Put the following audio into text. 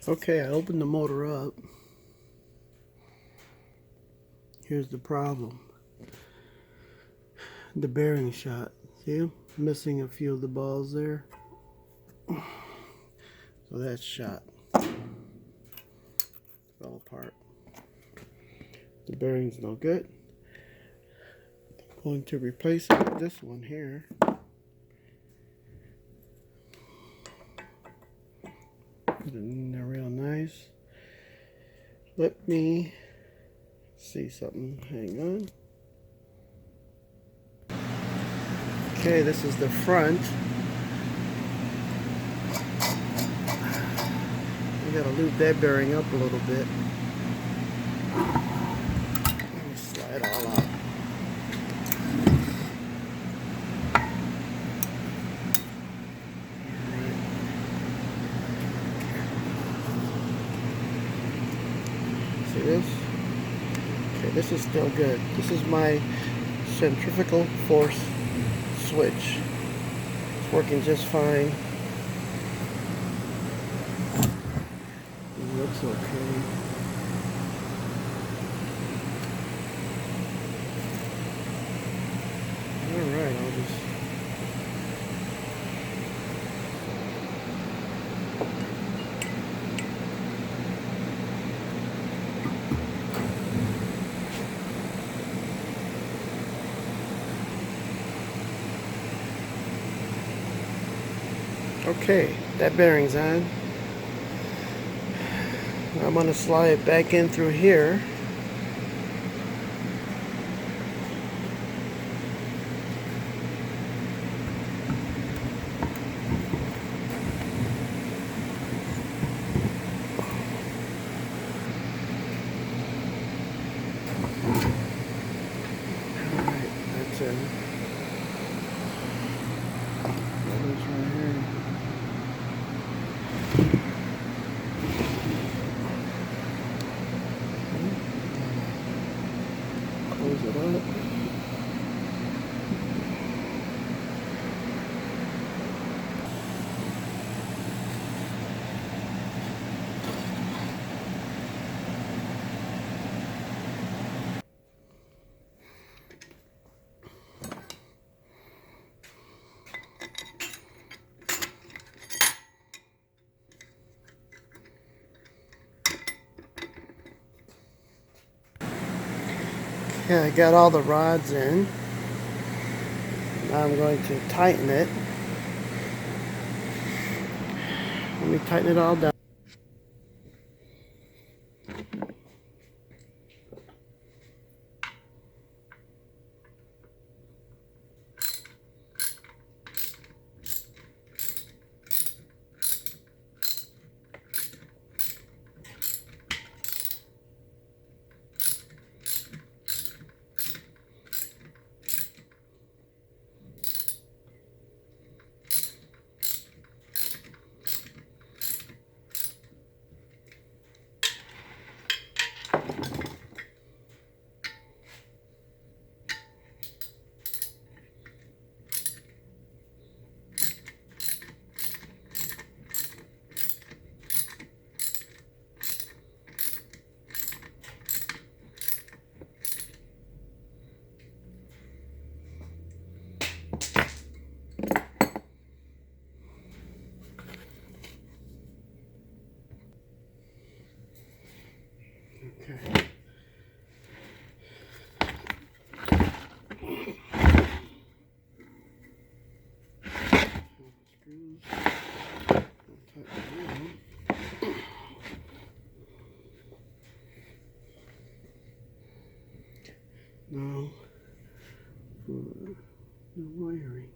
Okay, I opened the motor up. Here's the problem. The bearing shot. See, I'm missing a few of the balls there. So that's shot. Fell apart. The bearing's no good. I'm going to replace it with this one here. Put it in there real nice. Let me see something. Hang on. Okay, this is the front. We gotta loop that bearing up a little bit. Let me slide all out. See this? Okay, this is still good. This is my centrifugal force switch. It's working just fine. It looks okay. Alright, I'll just... Okay, that bearing's on. I'm going to slide it back in through here. Alright, that's in. That is right here. Close it up. Okay, I got all the rods in. Now I'm going to tighten it. Let me tighten it all down. Okay. Screws. Now for the wiring.